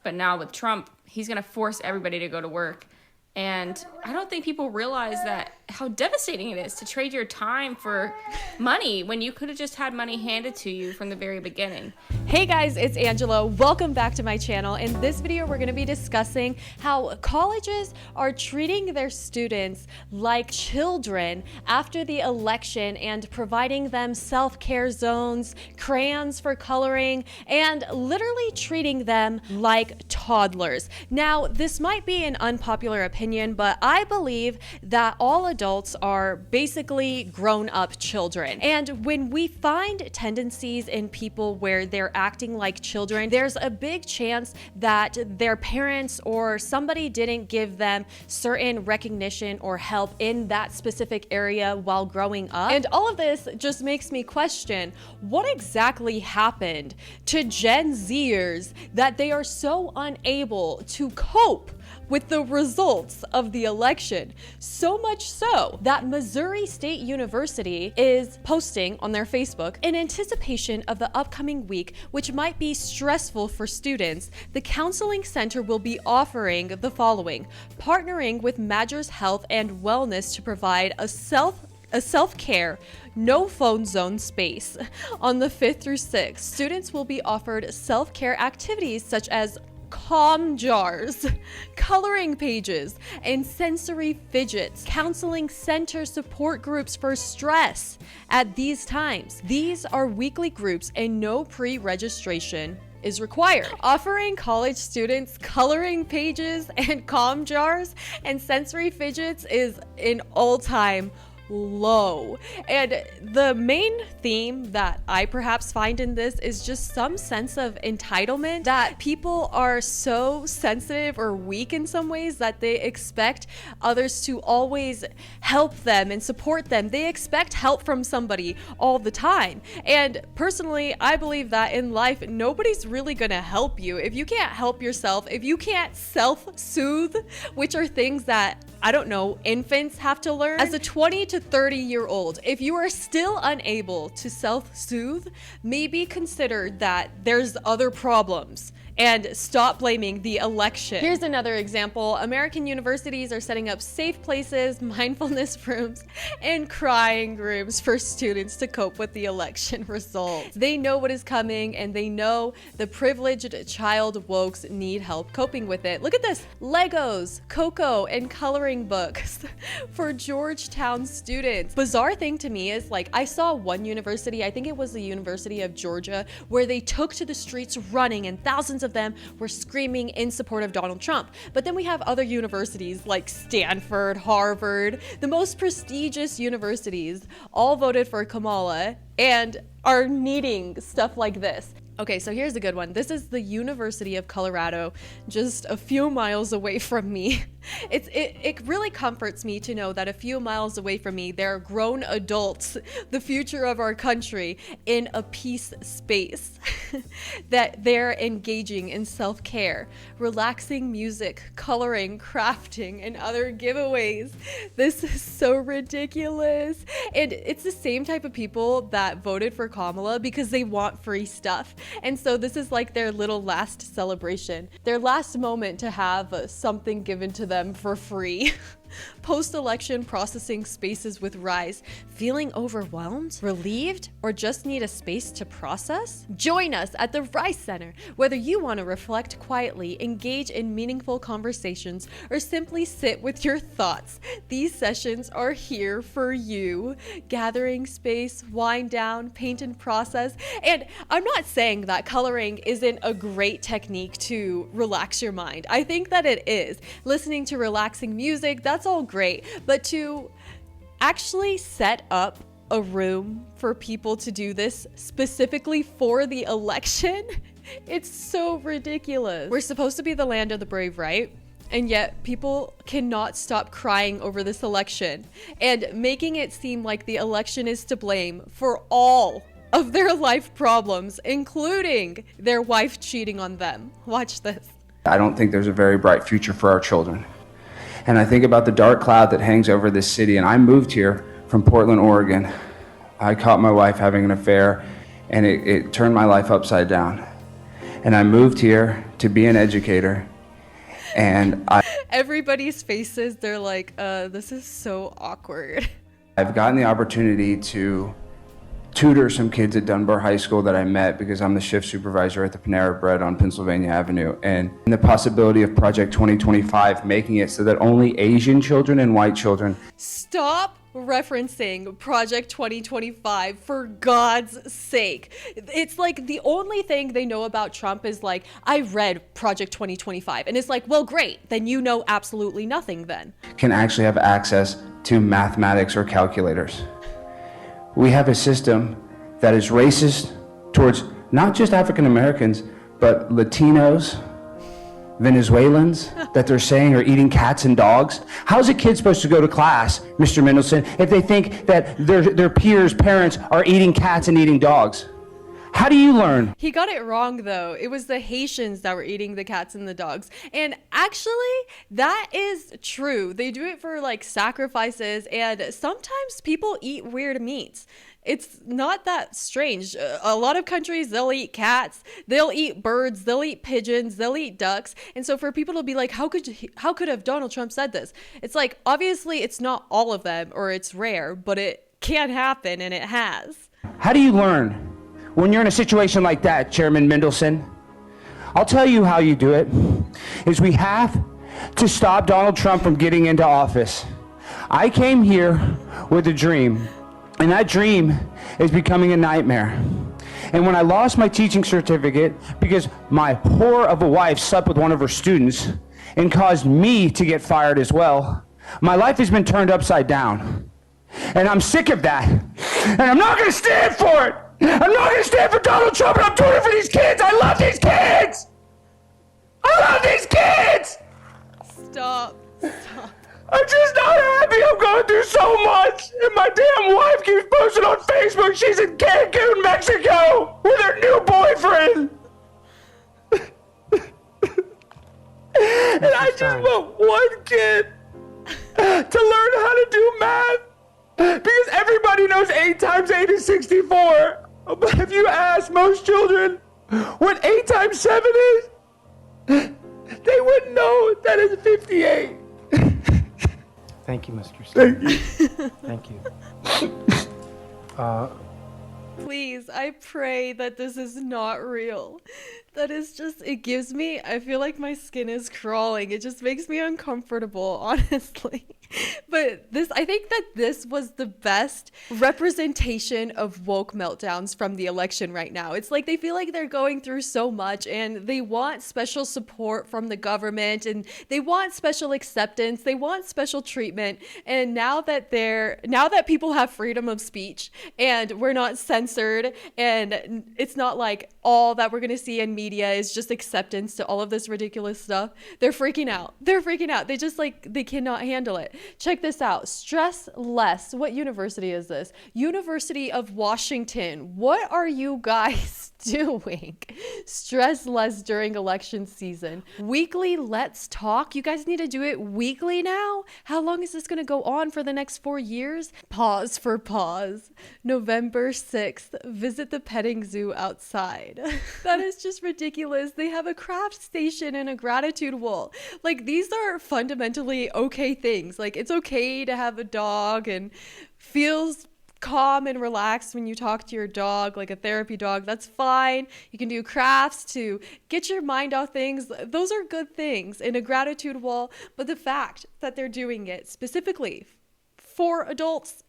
But now with Trump, he's going to force everybody to go to work. And I don't think people realize that how devastating it is to trade your time for money when you could have just had money handed to you from the very beginning. Hey guys, it's Angela. Welcome back to my channel. In this video, we're going to be discussing how colleges are treating their students like children after the election and providing them self-care zones, crayons for coloring, and literally treating them like toddlers. Now, this might be an unpopular opinion, but I believe that all adults are basically grown-up children. And when we find tendencies in people where they're acting like children, there's a big chance that their parents or somebody didn't give them certain recognition or help in that specific area while growing up. And all of this just makes me question what exactly happened to Gen Zers that they are so unable to cope with the results of the election. So much so that Missouri State University is posting on their Facebook, in anticipation of the upcoming week, which might be stressful for students, the counseling center will be offering the following: partnering with Majors Health and Wellness to provide a self-care, no phone zone space. On the 5th through 6th, students will be offered self-care activities such as calm jars, coloring pages, and sensory fidgets. Counseling center support groups for stress at these times. These are weekly groups and no pre-registration is required. Offering college students coloring pages and calm jars and sensory fidgets is an all-time low. And the main theme that I perhaps find in this is just some sense of entitlement, that people are so sensitive or weak in some ways that they expect others to always help them and support them. They expect help from somebody all the time. And personally, I believe that in life, nobody's really gonna help you. If you can't help yourself, if you can't self-soothe, which are things that, I don't know, infants have to learn. As a 20 to 30-year-old, if you are still unable to self-soothe, maybe consider that there's other problems and stop blaming the election. Here's another example. American universities are setting up safe places, mindfulness rooms, and crying rooms for students to cope with the election results. They know what is coming, and they know the privileged child wokes need help coping with it. Look at this: Legos, cocoa, and coloring books for Georgetown students. Bizarre thing to me is, like, I saw one university, I think it was the University of Georgia, where they took to the streets running, and thousands of them were screaming in support of Donald Trump. But then we have other universities like Stanford, Harvard, the most prestigious universities, all voted for Kamala and are needing stuff like this. Okay, so here's a good one. This is the University of Colorado, just a few miles away from me. It really comforts me to know that a few miles away from me, there are grown adults, the future of our country, in a peace space, that they're engaging in self-care, relaxing music, coloring, crafting, and other giveaways. This is so ridiculous. And it's the same type of people that voted for Kamala because they want free stuff. And so this is like their little last celebration, their last moment to have something given to them for free. Post-election processing spaces with Rise. Feeling overwhelmed, relieved, or just need a space to process? Join us at the Rise Center. Whether you want to reflect quietly, engage in meaningful conversations, or simply sit with your thoughts, these sessions are here for you. Gathering space, wind down, paint and process. And I'm not saying that coloring isn't a great technique to relax your mind. I think that it is. Listening to relaxing music, that's all great, but to actually set up a room for people to do this specifically for the election, it's so ridiculous. We're supposed to be the land of the brave, right? And yet people cannot stop crying over this election and making it seem like the election is to blame for all of their life problems, including their wife cheating on them. Watch this. I don't think there's a very bright future for our children. And I think about the dark cloud that hangs over this city. And I moved here from Portland, Oregon. I caught my wife having an affair, and it turned my life upside down. And I moved here to be an educator. And Everybody's faces, they're like, this is so awkward. I've gotten the opportunity to tutor some kids at Dunbar High School that I met because I'm the shift supervisor at the Panera Bread on Pennsylvania Avenue, and the possibility of Project 2025 making it so that only Asian children and white children. Stop referencing Project 2025, for God's sake. It's like the only thing they know about Trump is like, I read Project 2025, and it's like, well, great, then you know absolutely nothing then. Can actually have access to mathematics or calculators. We have a system that is racist towards not just African Americans, but Latinos, Venezuelans, that they're saying are eating cats and dogs. How's a kid supposed to go to class, Mr. Mendelson, if they think that their peers' parents are eating cats and eating dogs? How do you learn? He got it wrong though. It was the Haitians that were eating the cats and the dogs. And actually, that is true. They do it for like sacrifices, and sometimes people eat weird meats. It's not that strange. A lot of countries, they'll eat cats, they'll eat birds, they'll eat pigeons, they'll eat ducks. And so for people to be like, how could have Donald Trump said this? It's like, obviously it's not all of them, or it's rare, but it can happen, and it has. How do you learn when you're in a situation like that, Chairman Mendelson? I'll tell you how you do it, is we have to stop Donald Trump from getting into office. I came here with a dream, and that dream is becoming a nightmare. And when I lost my teaching certificate because my whore of a wife slept with one of her students and caused me to get fired as well, my life has been turned upside down. And I'm sick of that. And I'm not going to stand for it. I'm not going to stand for Donald Trump, and I'm doing it for these kids. I love these kids. I love these kids. Stop. I'm just not happy. I'm going through so much. And my damn wife keeps posting on Facebook she's in Cancun, Mexico with her new boyfriend. And I just want one kid to learn how to do math. Because everybody knows 8 times 8 is 64. But if you ask most children what 8 times 7 is, they wouldn't know that it's 58. Thank you, Mr. Stone. Thank you. Thank you. Please, I pray that this is not real. That is just, it gives me, I feel like my skin is crawling. It just makes me uncomfortable, honestly. But I think that this was the best representation of woke meltdowns from the election right now. It's like they feel like they're going through so much, and they want special support from the government, and they want special acceptance, they want special treatment. And now that people have freedom of speech and we're not censored, and it's not like all that we're going to see in media is just acceptance to all of this ridiculous stuff, they're freaking out. They just they cannot handle it. Check this out. Stress less. What university is this? University of Washington. What are you guys doing? Stress less during election season. Weekly Let's Talk. You guys need to do it weekly now? How long is this going to go on for the next 4 years? Pause for pause. November 6th. Visit the petting zoo outside. That is just ridiculous. They have a craft station and a gratitude wall. Like, these are fundamentally okay things. Like, it's okay to have a dog and feels calm and relaxed when you talk to your dog, like a therapy dog. That's fine. You can do crafts to get your mind off things. Those are good things in a gratitude wall. But the fact that they're doing it specifically for adults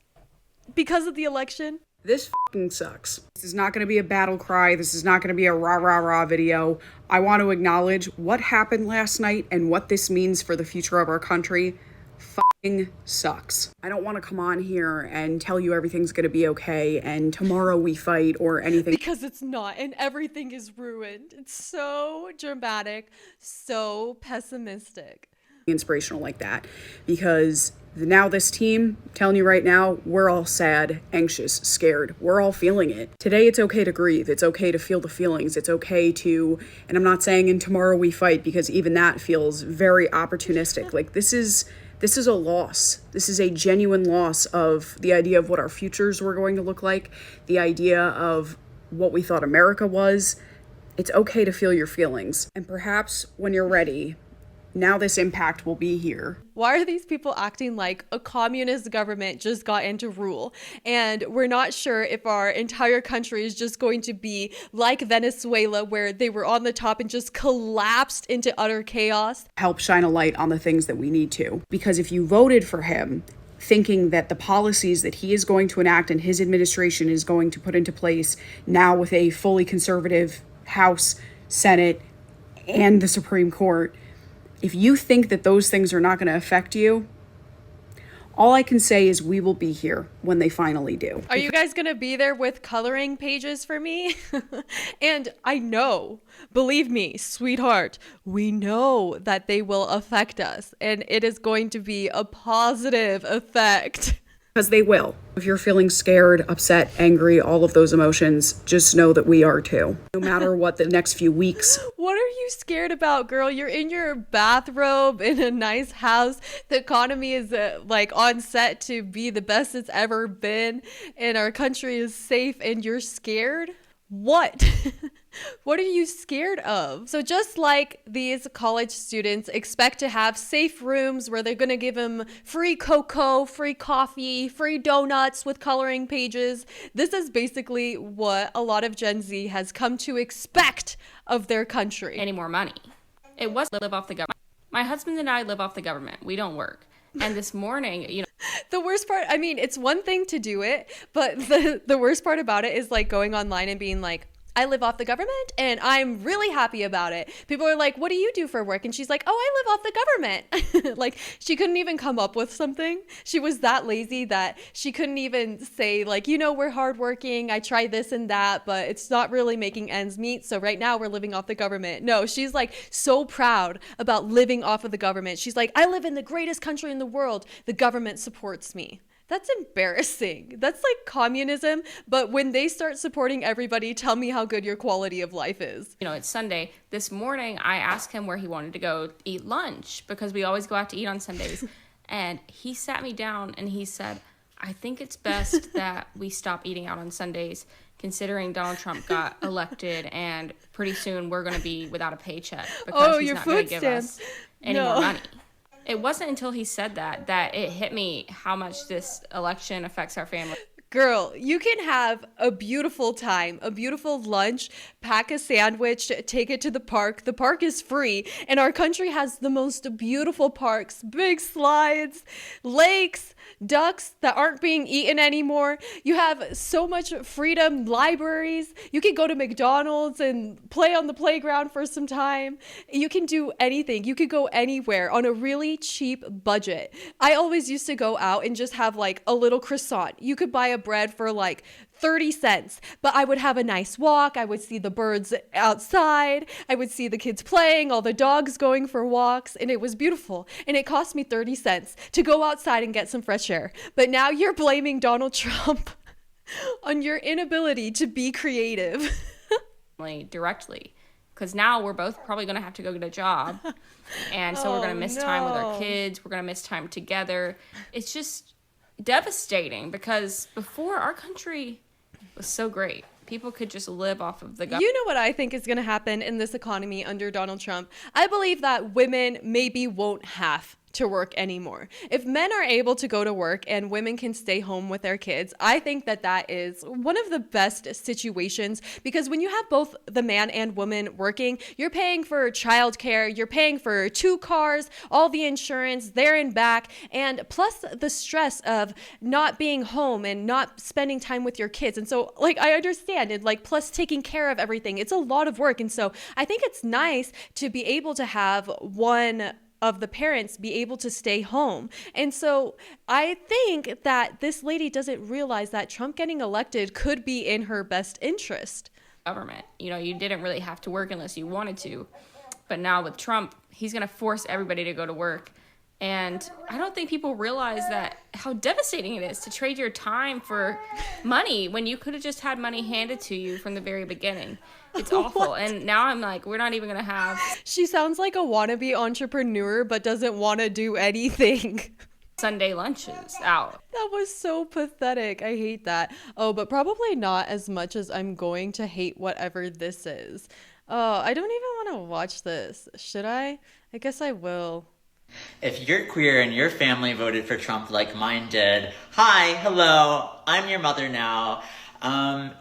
because of the election. This fucking sucks. This is not going to be a battle cry. This is not going to be a rah rah rah video. I want to acknowledge what happened last night and what this means for the future of our country. Fucking sucks. I don't want to come on here and tell you everything's going to be okay and tomorrow we fight or anything. Because it's not, and everything is ruined. It's so dramatic, so pessimistic. Inspirational like that, because now this team, I'm telling you right now, we're all sad, anxious, scared. We're all feeling it. Today it's okay to grieve. It's okay to feel the feelings. It's okay to, and I'm not saying in tomorrow we fight, because even that feels very opportunistic. Like, this is a loss. This is a genuine loss of the idea of what our futures were going to look like, the idea of what we thought America was. It's okay to feel your feelings. And perhaps when you're ready, now this impact will be here. Why are these people acting like a communist government just got into rule? And we're not sure if our entire country is just going to be like Venezuela, where they were on the top and just collapsed into utter chaos. Help shine a light on the things that we need to. Because if you voted for him, thinking that the policies that he is going to enact and his administration is going to put into place now with a fully conservative House, Senate, and the Supreme Court, if you think that those things are not going to affect you, all I can say is we will be here when they finally do. Are you guys going to be there with coloring pages for me? And I know, believe me, sweetheart, we know that they will affect us, and it is going to be a positive effect. Because they will. If you're feeling scared, upset, angry, all of those emotions, just know that we are too. No matter what the next few weeks. What are you scared about, girl? You're in your bathrobe in a nice house. The economy is like on set to be the best it's ever been, and our country is safe, and you're scared? What? What are you scared of? So just like these college students expect to have safe rooms where they're going to give them free cocoa, free coffee, free donuts with coloring pages, this is basically what a lot of Gen Z has come to expect of their country. Any more money. It was live off the government. My husband and I live off the government. We don't work. And this morning, the worst part, I mean, it's one thing to do it, but the worst part about it is like going online and being like, I live off the government and I'm really happy about it. People are like, what do you do for work? And she's like, oh, I live off the government. Like, she couldn't even come up with something. She was that lazy that she couldn't even say like, we're hardworking. I try this and that, but it's not really making ends meet. So right now we're living off the government. No, she's like so proud about living off of the government. She's like, I live in the greatest country in the world. The government supports me. That's embarrassing. That's like communism. But when they start supporting everybody, tell me how good your quality of life is. It's Sunday. This morning, I asked him where he wanted to go eat lunch because we always go out to eat on Sundays. And he sat me down and he said, I think it's best that we stop eating out on Sundays, considering Donald Trump got elected and pretty soon we're going to be without a paycheck because he's not going to give us any more money. It wasn't until he said that it hit me how much this election affects our family. Girl, you can have a beautiful time, a beautiful lunch, pack a sandwich, take it to the park. The park is free, and our country has the most beautiful parks, big slides, lakes, ducks that aren't being eaten anymore. You have so much freedom, libraries. You can go to McDonald's and play on the playground for some time. You can do anything. You could go anywhere on a really cheap budget. I always used to go out and just have like a little croissant. You could buy a bread for like 30 cents, but I would have a nice walk. I would see the birds outside. I would see the kids playing, all the dogs going for walks, and it was beautiful. And it cost me 30 cents to go outside and get some fresh air. But now you're blaming Donald Trump on your inability to be creative. Directly, because now we're both probably going to have to go get a job. And so we're going to miss time with our kids. We're going to miss time together. It's just devastating because before our country was so great. People could just live off of the government. You know what I think is going to happen in this economy under Donald Trump? I believe that women maybe won't have to work anymore. If men are able to go to work and women can stay home with their kids, I think that that is one of the best situations, because when you have both the man and woman working, you're paying for childcare, you're paying for 2 cars, all the insurance there and back, and plus the stress of not being home and not spending time with your kids. And so like I understand it, like plus taking care of everything. It's a lot of work. And so I think it's nice to be able to have one of the parents be able to stay home. And so I think that this lady doesn't realize that Trump getting elected could be in her best interest. Government, you didn't really have to work unless you wanted to. But now with Trump, he's going to force everybody to go to work. And I don't think people realize that how devastating it is to trade your time for money when you could have just had money handed to you from the very beginning. It's awful. What? And now I'm like, we're not even going to have She sounds like a wannabe entrepreneur, but doesn't want to do anything. Sunday lunches out. That was so pathetic. I hate that. Oh, but probably not as much as I'm going to hate whatever this is. Oh, I don't even want to watch this. Should I? I guess I will. If you're queer and your family voted for Trump like mine did, hi, hello, I'm your mother now.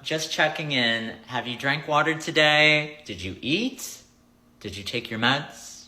Just checking in. Have you drank water today? Did you eat? Did you take your meds?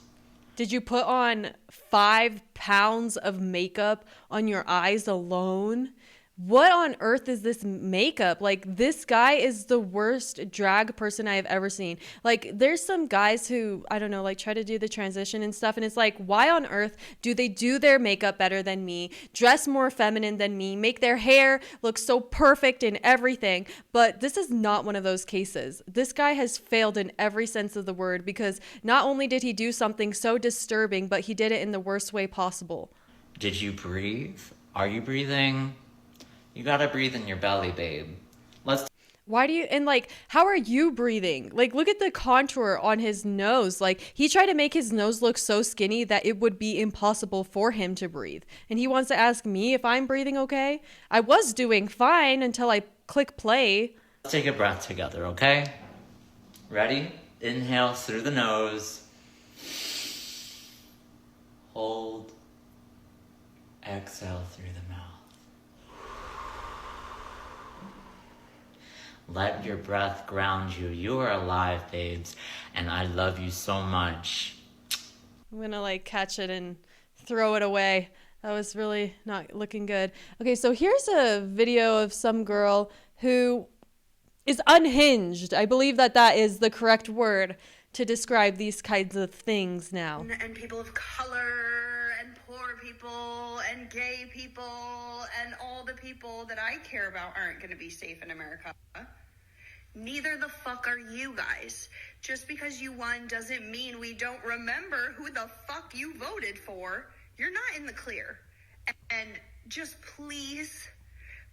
Did you put on 5 pounds of makeup on your eyes alone? What on earth is this makeup? Like, this guy is the worst drag person I have ever seen. Like, there's some guys who, I don't know, like try to do the transition and stuff. And it's like, why on earth do they do their makeup better than me, dress more feminine than me, make their hair look so perfect and everything? But this is not one of those cases. This guy has failed in every sense of the word, because not only did he do something so disturbing, but he did it in the worst way possible. Did you breathe? Are you breathing? You gotta breathe in your belly, babe. Why do you, and like, how are you breathing? Like, look at the contour on his nose. Like, he tried to make his nose look so skinny that it would be impossible for him to breathe. And he wants to ask me if I'm breathing okay? I was doing fine until I click play. Let's take a breath together, okay? Ready? Inhale through the nose. Hold. Exhale through the mouth. Let your breath ground you. You are alive, babes, and I love you so much. I'm gonna like catch it and throw it away. That was really not looking good. Okay, so here's a video of some girl who is unhinged. I believe that that is the correct word to describe these kinds of things now. And people of color and poor people and gay people and all the people that I care about aren't going to be safe in America. Neither the fuck are you guys. Just because you won doesn't mean we don't remember who the fuck you voted for. You're not in the clear. And just please,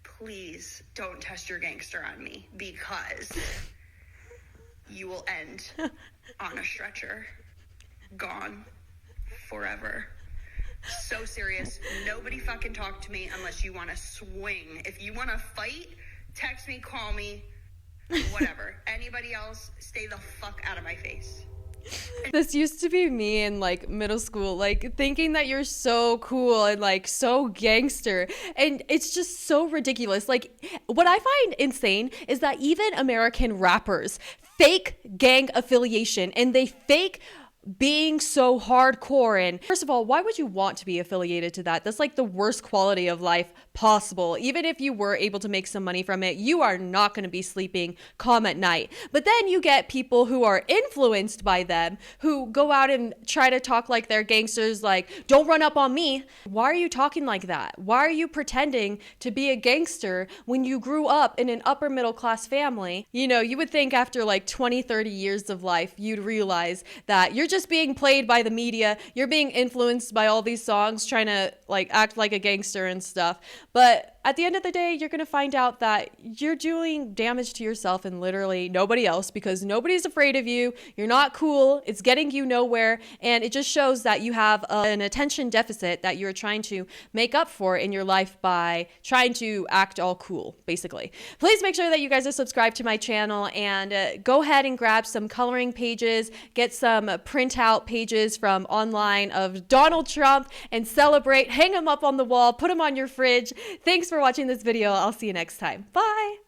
please don't test your gangster on me, because you will end on a stretcher, gone forever. So serious. Nobody fucking talk to me unless you want to swing. If you want to fight, text me, call me, whatever. Anybody else, stay the fuck out of my face. This used to be me in like middle school, like thinking that you're so cool and like so gangster, and it's just so ridiculous. Like, what I find insane is that even American rappers fake gang affiliation, and they fake being so hardcore. And first of all, why would you want to be affiliated to that? That's like the worst quality of life possible. Even if you were able to make some money from it, you are not going to be sleeping calm at night. But then you get people who are influenced by them, who go out and try to talk like they're gangsters, like, don't run up on me. Why are you talking like that? Why are you pretending to be a gangster when you grew up in an upper middle class family? You know, you would think after like 20, 30 years of life, you'd realize that you're just being played by the media. You're being influenced by all these songs, trying to like act like a gangster and stuff. But at the end of the day, you're going to find out that you're doing damage to yourself and literally nobody else, because nobody's afraid of you. You're not cool. It's getting you nowhere. And it just shows that you have an attention deficit that you're trying to make up for in your life by trying to act all cool, basically. Please make sure that you guys are subscribed to my channel, and go ahead and grab some coloring pages, get some printout pages from online of Donald Trump, and celebrate, hang them up on the wall, put them on your fridge. Thanks for watching this video. I'll see you next time. Bye.